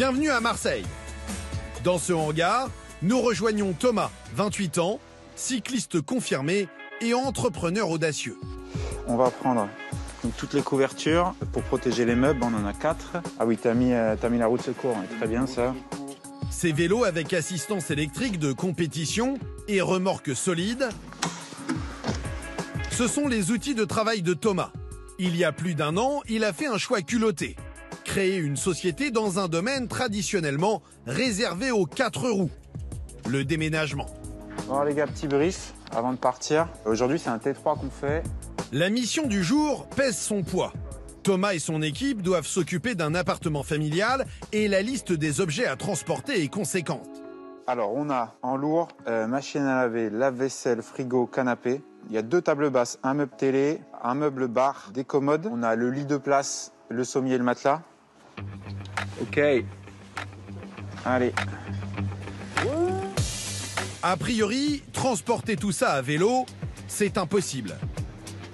Bienvenue à Marseille. Dans ce hangar, nous rejoignons Thomas, 28 ans, cycliste confirmé et entrepreneur audacieux. On va prendre toutes les couvertures pour protéger les meubles, on en a 4. Ah oui, t'as mis la roue de secours, très bien ça. Ces vélos avec assistance électrique de compétition et remorque solide, ce sont les outils de travail de Thomas. Il y a plus d'1 an, il a fait un choix culotté. Créer une société dans un domaine traditionnellement réservé aux 4 roues, le déménagement. Bon les gars, petit brief avant de partir. Aujourd'hui, c'est un T3 qu'on fait. La mission du jour pèse son poids. Thomas et son équipe doivent s'occuper d'un appartement familial et la liste des objets à transporter est conséquente. Alors, on a en lourd machine à laver, lave-vaisselle, frigo, canapé. Il y a 2 tables basses, un meuble télé, un meuble bar, des commodes. On a le lit de place, le sommier et le matelas. Ok. Allez. A priori, transporter tout ça à vélo, c'est impossible.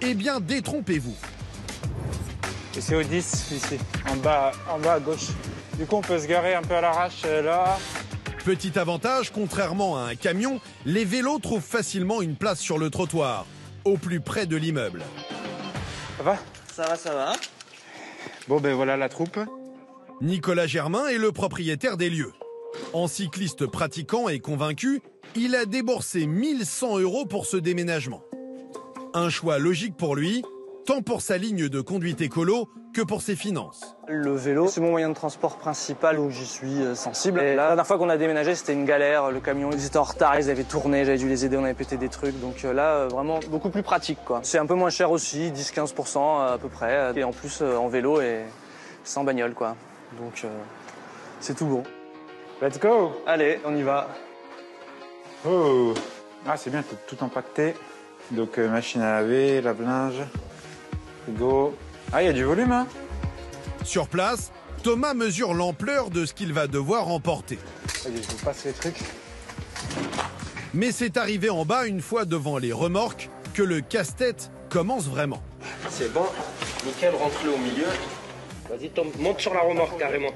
Eh bien, détrompez-vous. Et c'est au 10 ici, en bas à gauche. Du coup, on peut se garer un peu à l'arrache là. Petit avantage, contrairement à un camion, les vélos trouvent facilement une place sur le trottoir, au plus près de l'immeuble. Ça va? Ça va. Bon, ben voilà la troupe. Nicolas Germain est le propriétaire des lieux. En cycliste pratiquant et convaincu, il a déboursé 1 100 € pour ce déménagement. Un choix logique pour lui, tant pour sa ligne de conduite écolo que pour ses finances. Le vélo, c'est mon moyen de transport principal où j'y suis sensible. Et la dernière fois qu'on a déménagé, c'était une galère. Le camion, ils étaient en retard, ils avaient tourné, j'avais dû les aider, on avait pété des trucs. Donc là, vraiment beaucoup plus pratique, quoi. C'est un peu moins cher aussi, 10-15% à peu près. Et en plus, en vélo et sans bagnole, quoi. Donc c'est tout bon. Let's go! Allez, on y va. Oh! Ah, c'est bien, tout empaqueté. Donc, machine à laver, lave-linge, frigo. Ah, il y a du volume, hein? Sur place, Thomas mesure l'ampleur de ce qu'il va devoir emporter. Allez, je vous passe les trucs. Mais c'est arrivé en bas, une fois devant les remorques, que le casse-tête commence vraiment. C'est bon. Nickel, rentre-le au milieu. Vas-y, Tom, monte sur la remorque carrément.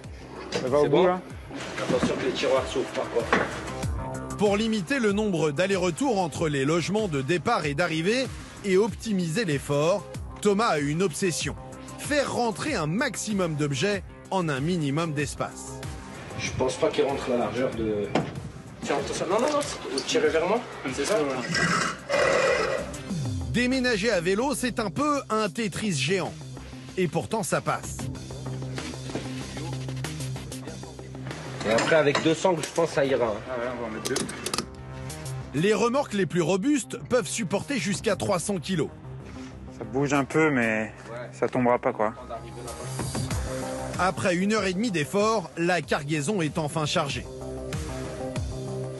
Ça va au bout, bon là? Attention que les tiroirs s'ouvrent par contre. Pour limiter le nombre d'allers-retours entre les logements de départ et d'arrivée et optimiser l'effort, Thomas a une obsession. Faire rentrer un maximum d'objets en un minimum d'espace. Je pense pas qu'il rentre la largeur de... Tiens, attention. Non, tirez vers moi, c'est ça? Déménager à vélo, c'est un peu un Tetris géant. Et pourtant, ça passe. Et après, avec 2 sangles, je pense que ça ira. Hein. Ah ouais, on va en mettre 2. Les remorques les plus robustes peuvent supporter jusqu'à 300 kg. Ça bouge un peu, mais ça tombera pas, quoi. Après 1h30 d'effort, la cargaison est enfin chargée.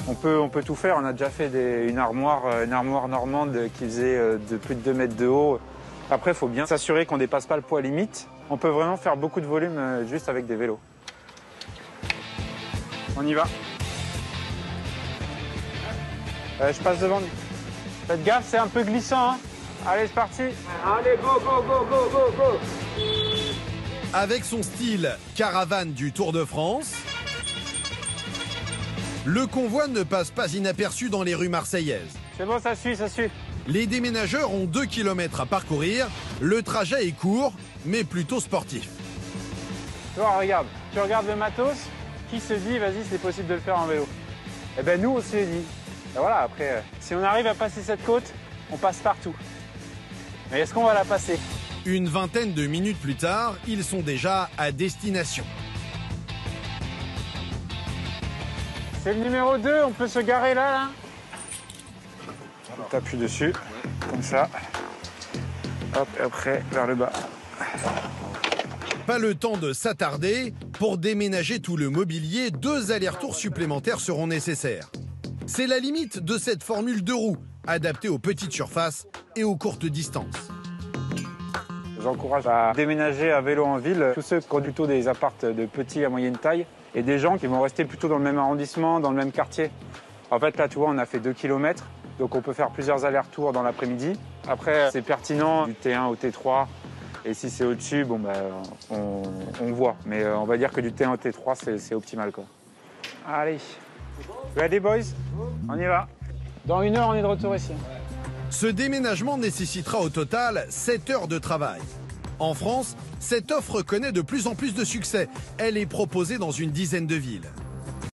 On peut tout faire. On a déjà fait une armoire normande qui faisait de plus de 2 mètres de haut. Après, il faut bien s'assurer qu'on dépasse pas le poids limite. On peut vraiment faire beaucoup de volume juste avec des vélos. On y va. Je passe devant. Faites gaffe, c'est un peu glissant. Hein. Allez, c'est parti. Allez, go. Avec son style caravane du Tour de France, le convoi ne passe pas inaperçu dans les rues marseillaises. C'est bon, ça suit. Les déménageurs ont 2 km à parcourir. Le trajet est court, mais plutôt sportif. Tu vois, regarde. Tu regardes le matos. Qui se dit, vas-y, c'est possible de le faire en vélo? Eh ben, nous, on s'est dit. Et voilà, après, si on arrive à passer cette côte, on passe partout. Mais est-ce qu'on va la passer? Une vingtaine de minutes plus tard, ils sont déjà à destination. C'est le numéro 2, on peut se garer là. On t'appuie dessus, comme ça. Hop, et après, vers le bas. Pas le temps de s'attarder. Pour déménager tout le mobilier, 2 allers-retours supplémentaires seront nécessaires. C'est la limite de cette formule 2 roues, adaptée aux petites surfaces et aux courtes distances. J'encourage à déménager à vélo en ville tous ceux qui ont plutôt des apparts de petite à moyenne taille et des gens qui vont rester plutôt dans le même arrondissement, dans le même quartier. En fait, là, tu vois, on a fait 2 km, donc on peut faire plusieurs allers-retours dans l'après-midi. Après, c'est pertinent du T1 au T3 Et si c'est au-dessus, bon, bah, on voit. Mais on va dire que du T1 T3, c'est optimal, quoi. Allez. Ready, boys? On y va. Dans 1 heure, on est de retour ici. Ce déménagement nécessitera au total 7 heures de travail. En France, cette offre connaît de plus en plus de succès. Elle est proposée dans une dizaine de villes.